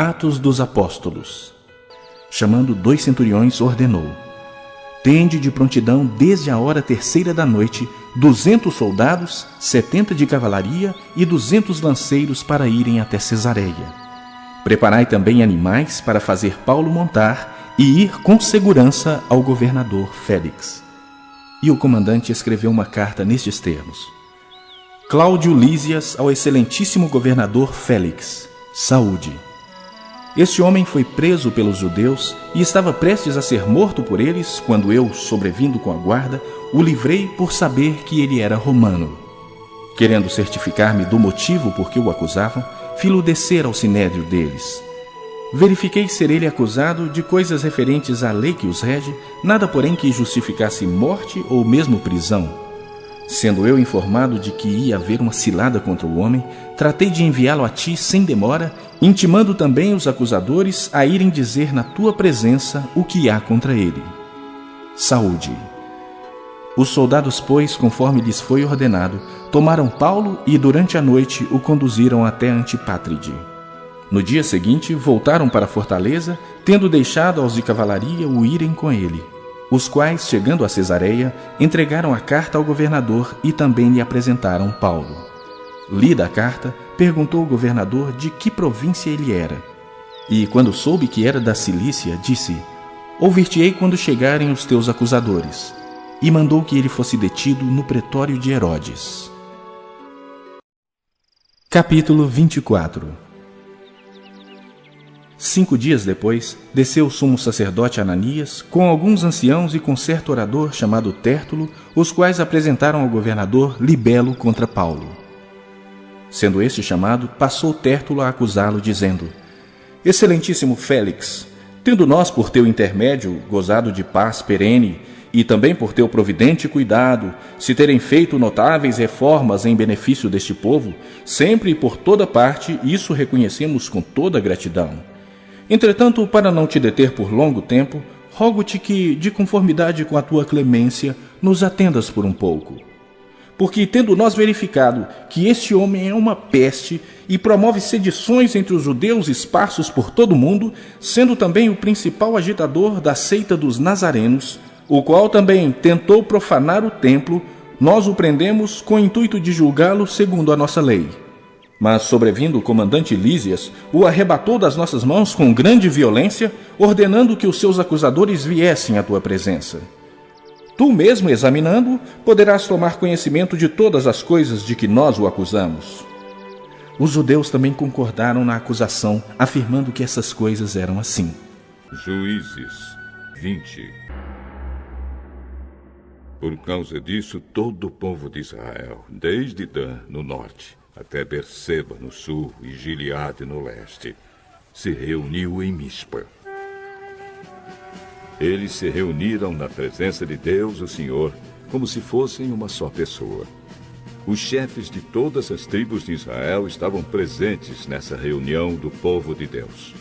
Atos dos Apóstolos. Chamando 2 centuriões, ordenou: tende de prontidão desde a hora 3ª da noite 200 soldados, 70 de cavalaria e 200 lanceiros para irem até Cesareia. Preparai também animais para fazer Paulo montar e ir com segurança ao governador Félix. E o comandante escreveu uma carta nestes termos: Cláudio Lísias ao excelentíssimo governador Félix, saúde. Este homem foi preso pelos judeus e estava prestes a ser morto por eles, quando eu, sobrevindo com a guarda, o livrei por saber que ele era romano. Querendo certificar-me do motivo por que o acusava, fi-lo descer ao sinédrio deles. Verifiquei ser ele acusado de coisas referentes à lei que os rege, nada porém que justificasse morte ou mesmo prisão. Sendo eu informado de que ia haver uma cilada contra o homem, tratei de enviá-lo a ti sem demora, intimando também os acusadores a irem dizer na tua presença o que há contra ele. Saúde. Os soldados, pois, conforme lhes foi ordenado, tomaram Paulo e durante a noite o conduziram até Antipátride. No dia seguinte, voltaram para a fortaleza, tendo deixado aos de cavalaria o irem com ele, os quais, chegando a Cesareia, entregaram a carta ao governador e também lhe apresentaram Paulo. Lida a carta, perguntou o governador de que província ele era. E, quando soube que era da Cilícia, disse: ouvir-te-ei quando chegarem os teus acusadores. E mandou que ele fosse detido no pretório de Herodes. Capítulo 24. 5 dias depois, desceu o sumo sacerdote Ananias, com alguns anciãos e com certo orador chamado Tértulo, os quais apresentaram ao governador libelo contra Paulo. Sendo este chamado, passou Tértulo a acusá-lo, dizendo: excelentíssimo Félix, tendo nós por teu intermédio gozado de paz perene, e também por teu providente cuidado, se terem feito notáveis reformas em benefício deste povo, sempre e por toda parte, isso reconhecemos com toda gratidão. Entretanto, para não te deter por longo tempo, rogo-te que, de conformidade com a tua clemência, nos atendas por um pouco. Porque, tendo nós verificado que este homem é uma peste e promove sedições entre os judeus esparsos por todo o mundo, sendo também o principal agitador da seita dos nazarenos, o qual também tentou profanar o templo, nós o prendemos com o intuito de julgá-lo segundo a nossa lei. Mas, sobrevindo o comandante Lísias, o arrebatou das nossas mãos com grande violência, ordenando que os seus acusadores viessem à tua presença. Tu mesmo, examinando, poderás tomar conhecimento de todas as coisas de que nós o acusamos. Os judeus também concordaram na acusação, afirmando que essas coisas eram assim. Juízes 20. Por causa disso, todo o povo de Israel, desde Dan, no norte, até Berseba, no sul, e Gileade, no leste, se reuniu em Mispa. Eles se reuniram na presença de Deus, o Senhor, como se fossem uma só pessoa. Os chefes de todas as tribos de Israel estavam presentes nessa reunião do povo de Deus.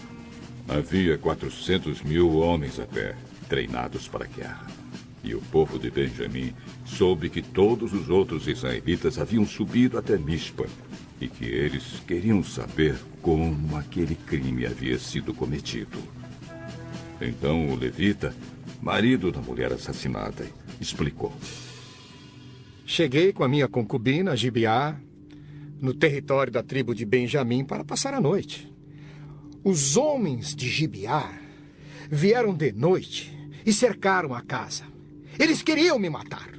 Havia 400.000 homens a pé, treinados para a guerra. E o povo de Benjamim soube que todos os outros israelitas haviam subido até Mispa e que eles queriam saber como aquele crime havia sido cometido. Então o levita, marido da mulher assassinada, explicou. Cheguei com a minha concubina, Gibeá, no território da tribo de Benjamim para passar a noite. Os homens de Gibeá vieram de noite e cercaram a casa. Eles queriam me matar.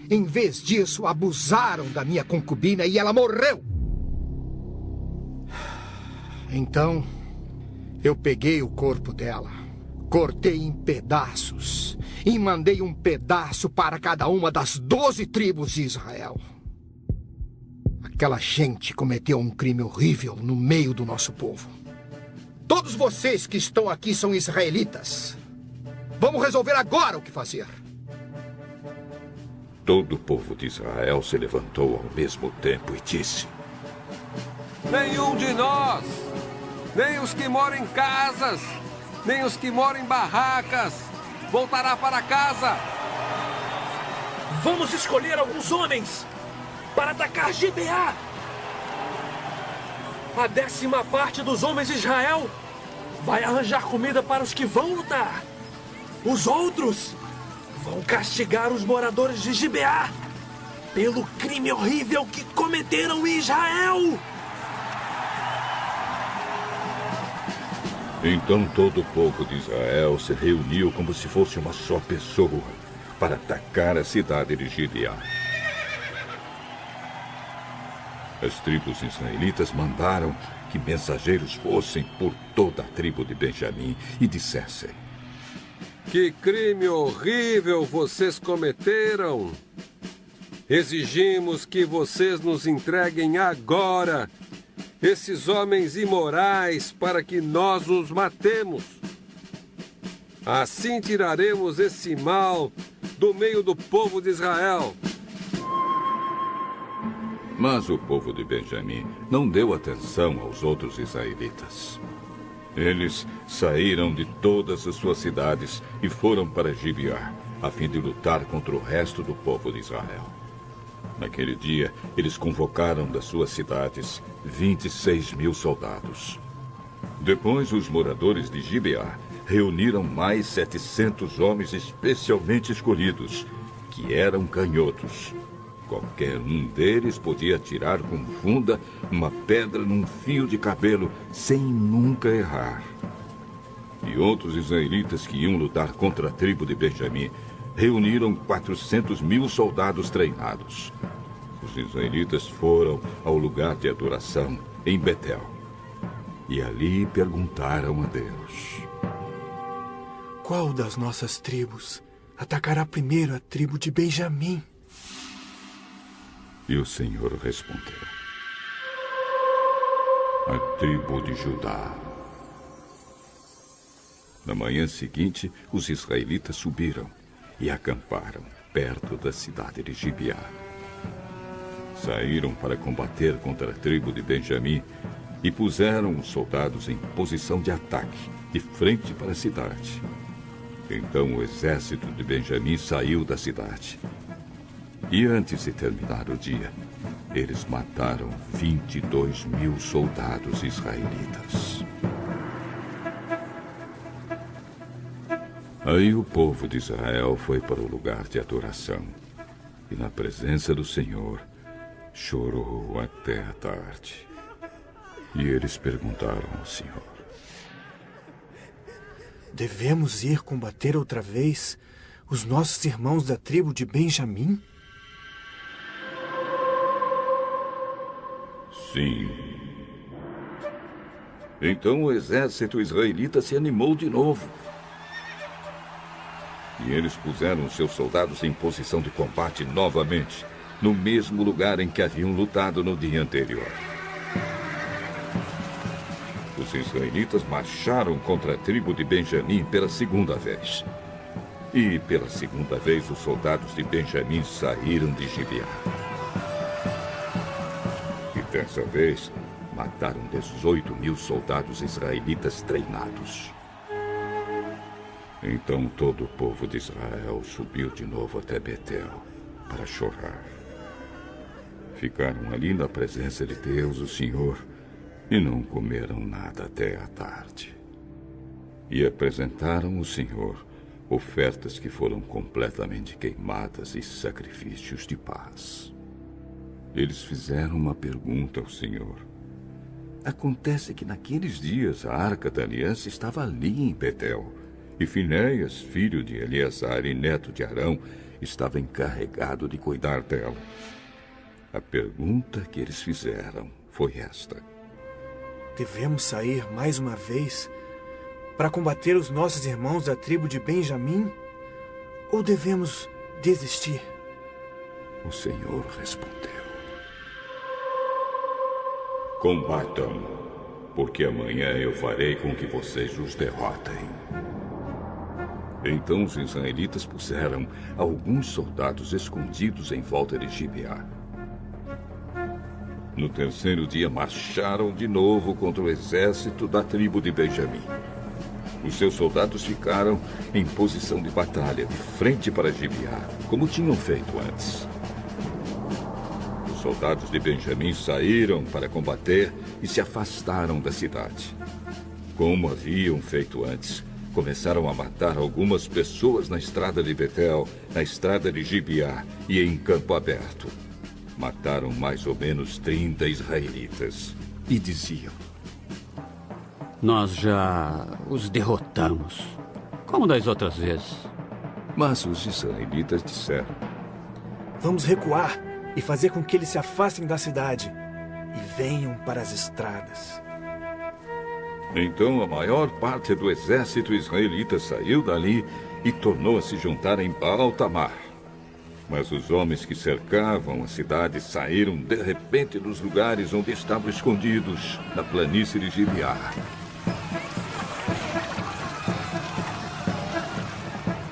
Em vez disso, abusaram da minha concubina e ela morreu. Então, eu peguei o corpo dela, cortei em pedaços e mandei um pedaço para cada uma das 12 tribos de Israel. Aquela gente cometeu um crime horrível no meio do nosso povo. Todos vocês que estão aqui são israelitas. Vamos resolver agora o que fazer. Todo o povo de Israel se levantou ao mesmo tempo e disse: nenhum de nós, nem os que moram em casas, nem os que moram em barracas, voltará para casa. Vamos escolher alguns homens para atacar Gibeá. A 10ª parte dos homens de Israel vai arranjar comida para os que vão lutar. Os outros vão castigar os moradores de Gibeá pelo crime horrível que cometeram em Israel. Então todo o povo de Israel se reuniu como se fosse uma só pessoa para atacar a cidade de Gibeá. As tribos israelitas mandaram que mensageiros fossem por toda a tribo de Benjamim e dissessem: Que crime horrível vocês cometeram! Exigimos que vocês nos entreguem agora esses homens imorais para que nós os matemos. Assim tiraremos esse mal do meio do povo de Israel. Mas o povo de Benjamim não deu atenção aos outros israelitas. Eles saíram de todas as suas cidades e foram para Gibeá, a fim de lutar contra o resto do povo de Israel. Naquele dia, eles convocaram das suas cidades 26.000 soldados. Depois, os moradores de Gibeá reuniram mais 700 homens especialmente escolhidos, que eram canhotos. Qualquer um deles podia atirar com funda uma pedra num fio de cabelo sem nunca errar. E outros israelitas que iam lutar contra a tribo de Benjamim reuniram 400.000 soldados treinados. Os israelitas foram ao lugar de adoração, em Betel. E ali perguntaram a Deus: Qual das nossas tribos atacará primeiro a tribo de Benjamim? E o Senhor respondeu: A tribo de Judá. Na manhã seguinte, os israelitas subiram e acamparam perto da cidade de Gibeá. Saíram para combater contra a tribo de Benjamim e puseram os soldados em posição de ataque, de frente para a cidade. Então o exército de Benjamim saiu da cidade. E antes de terminar o dia, eles mataram 22.000 soldados israelitas. Aí o povo de Israel foi para o lugar de adoração e, na presença do Senhor, chorou até a tarde. E eles perguntaram ao Senhor: Devemos ir combater outra vez os nossos irmãos da tribo de Benjamim? Sim. Então o exército israelita se animou de novo. E eles puseram seus soldados em posição de combate novamente, no mesmo lugar em que haviam lutado no dia anterior. Os israelitas marcharam contra a tribo de Benjamim pela segunda vez. E pela segunda vez os soldados de Benjamim saíram de Gibeá. E dessa vez mataram 18.000 soldados israelitas treinados. Então todo o povo de Israel subiu de novo até Betel para chorar. Ficaram ali na presença de Deus, o Senhor, e não comeram nada até a tarde. E apresentaram ao Senhor ofertas que foram completamente queimadas e sacrifícios de paz. Eles fizeram uma pergunta ao Senhor. Acontece que naqueles dias a Arca da Aliança estava ali em Betel, e Finéias, filho de Eleazar e neto de Arão, estava encarregado de cuidar dela. A pergunta que eles fizeram foi esta: Devemos sair mais uma vez para combater os nossos irmãos da tribo de Benjamim? Ou devemos desistir? O Senhor respondeu: Combatam, porque amanhã eu farei com que vocês os derrotem. Então os israelitas puseram alguns soldados escondidos em volta de Gibeá. No terceiro dia marcharam de novo contra o exército da tribo de Benjamim. Os seus soldados ficaram em posição de batalha, de frente para Gibeá, como tinham feito antes. Os soldados de Benjamim saíram para combater e se afastaram da cidade. Como haviam feito antes, começaram a matar algumas pessoas na estrada de Betel, na estrada de Gibeá e em campo aberto. Mataram mais ou menos 30 israelitas. E diziam: nós já os derrotamos, como das outras vezes. Mas os israelitas disseram: vamos recuar e fazer com que eles se afastem da cidade e venham para as estradas. Então a maior parte do exército israelita saiu dali e tornou a se juntar em Baal-Tamar. Mas os homens que cercavam a cidade saíram de repente dos lugares onde estavam escondidos, na planície de Gibeá.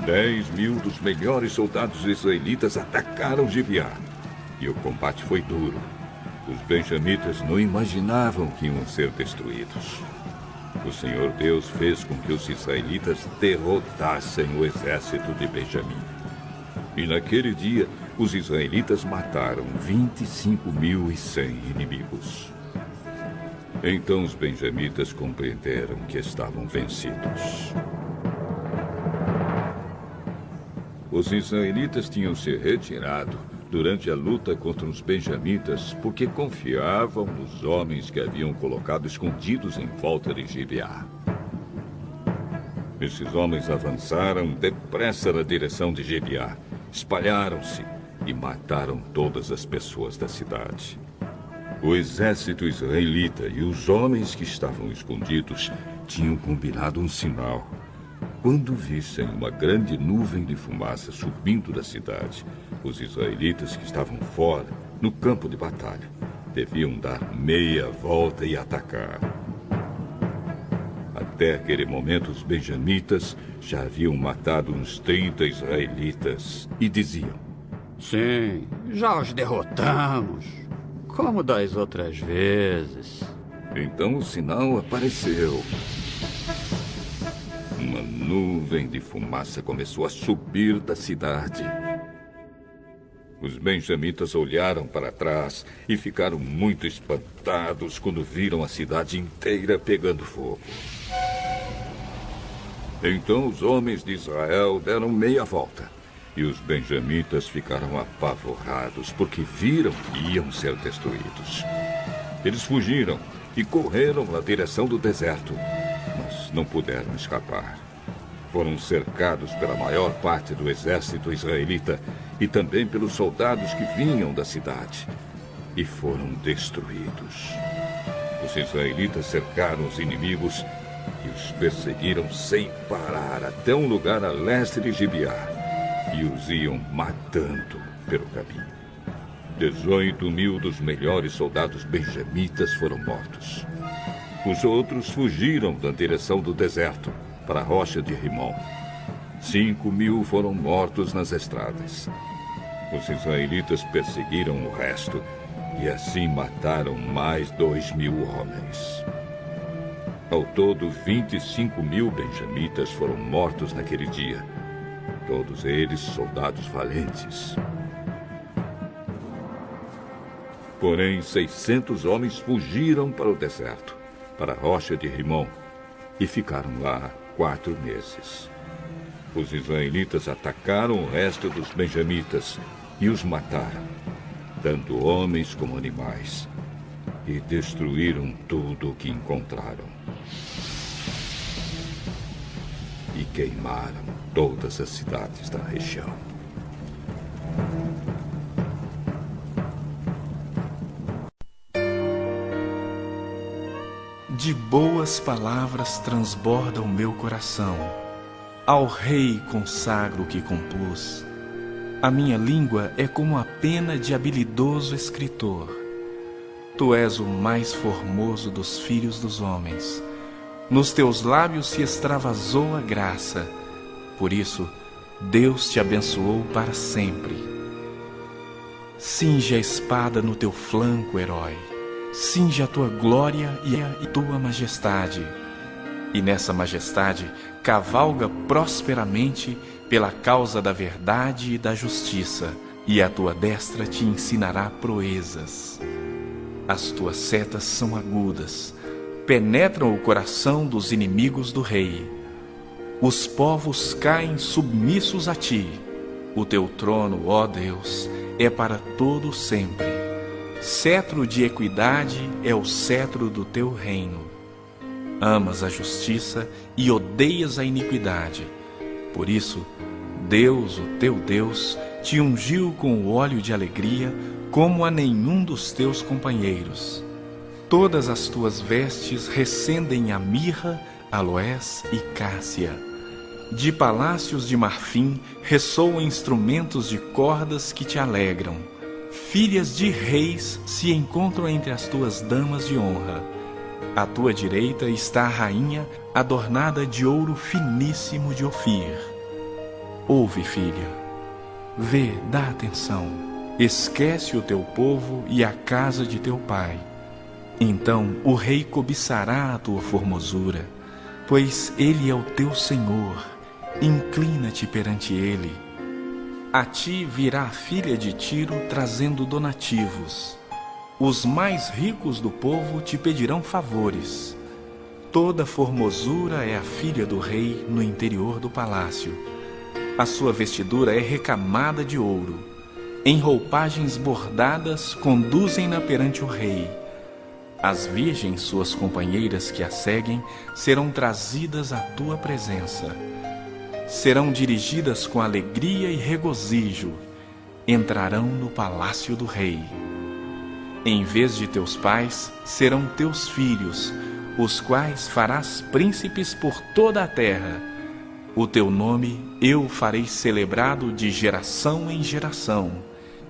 Dez mil dos melhores soldados israelitas atacaram Gibeá. E o combate foi duro. Os benjamitas não imaginavam que iam ser destruídos. O Senhor Deus fez com que os israelitas derrotassem o exército de Benjamim. E naquele dia, os israelitas mataram 25.100 inimigos. Então os benjamitas compreenderam que estavam vencidos. Os israelitas tinham se retirado durante a luta contra os benjamitas porque confiavam nos homens que haviam colocado escondidos em volta de Gibeá. Esses homens avançaram depressa na direção de Gibeá, espalharam-se e mataram todas as pessoas da cidade. O exército israelita e os homens que estavam escondidos tinham combinado um sinal. Quando vissem uma grande nuvem de fumaça subindo da cidade, os israelitas que estavam fora, no campo de batalha, deviam dar meia volta e atacar. Até aquele momento, os benjamitas já haviam matado uns 30 israelitas e diziam: sim, já os derrotamos, como das outras vezes. Então o sinal apareceu. Uma nuvem de fumaça começou a subir da cidade. Os benjamitas olharam para trás e ficaram muito espantados quando viram a cidade inteira pegando fogo. Então os homens de Israel deram meia volta e os benjamitas ficaram apavorados porque viram que iam ser destruídos. Eles fugiram e correram na direção do deserto, mas não puderam escapar. Foram cercados pela maior parte do exército israelita e também pelos soldados que vinham da cidade, e foram destruídos. Os israelitas cercaram os inimigos e os perseguiram sem parar até um lugar a leste de Gibeá, e os iam matando pelo caminho. 18.000 dos melhores soldados benjamitas foram mortos. Os outros fugiram na direção do deserto, para a rocha de Rimon. 5.000 foram mortos nas estradas. Os israelitas perseguiram o resto e assim mataram mais 2.000 homens. Ao todo, 25.000 benjamitas foram mortos naquele dia. Todos eles soldados valentes. Porém, 600 homens fugiram para o deserto, para a rocha de Rimon, e ficaram lá 4 meses. Os israelitas atacaram o resto dos benjamitas e os mataram, tanto homens como animais, e destruíram tudo o que encontraram. E queimaram todas as cidades da região. De boas palavras transborda o meu coração. Ao rei consagro o que compus. A minha língua é como a pena de habilidoso escritor. Tu és o mais formoso dos filhos dos homens. Nos teus lábios se extravasou a graça. Por isso, Deus te abençoou para sempre. Cinge a espada no teu flanco, herói. Cinge a tua glória e a tua majestade. E nessa majestade, cavalga prosperamente pela causa da verdade e da justiça, e a tua destra te ensinará proezas. As tuas setas são agudas, penetram o coração dos inimigos do rei. Os povos caem submissos a ti. O teu trono, ó Deus, é para todo sempre. Cetro de equidade é o cetro do teu reino. Amas a justiça e odeias a iniquidade. Por isso, Deus, o teu Deus, te ungiu com o óleo de alegria, como a nenhum dos teus companheiros. Todas as tuas vestes recendem a mirra, aloés e cássia. De palácios de marfim ressoam instrumentos de cordas que te alegram. Filhas de reis se encontram entre as tuas damas de honra. À tua direita está a rainha, adornada de ouro finíssimo de Ofir. Ouve, filha, vê, dá atenção, esquece o teu povo e a casa de teu pai. Então o rei cobiçará a tua formosura, pois ele é o teu Senhor. Inclina-te perante ele. A ti virá a filha de Tiro trazendo donativos. Os mais ricos do povo te pedirão favores. Toda formosura é a filha do rei no interior do palácio. A sua vestidura é recamada de ouro. Em roupagens bordadas conduzem-na perante o rei. As virgens, suas companheiras que a seguem, serão trazidas à tua presença. Serão dirigidas com alegria e regozijo. Entrarão no palácio do rei. Em vez de teus pais, serão teus filhos, os quais farás príncipes por toda a terra. O teu nome eu farei celebrado de geração em geração,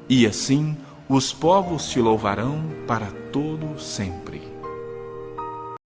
e assim os povos te louvarão para todo sempre.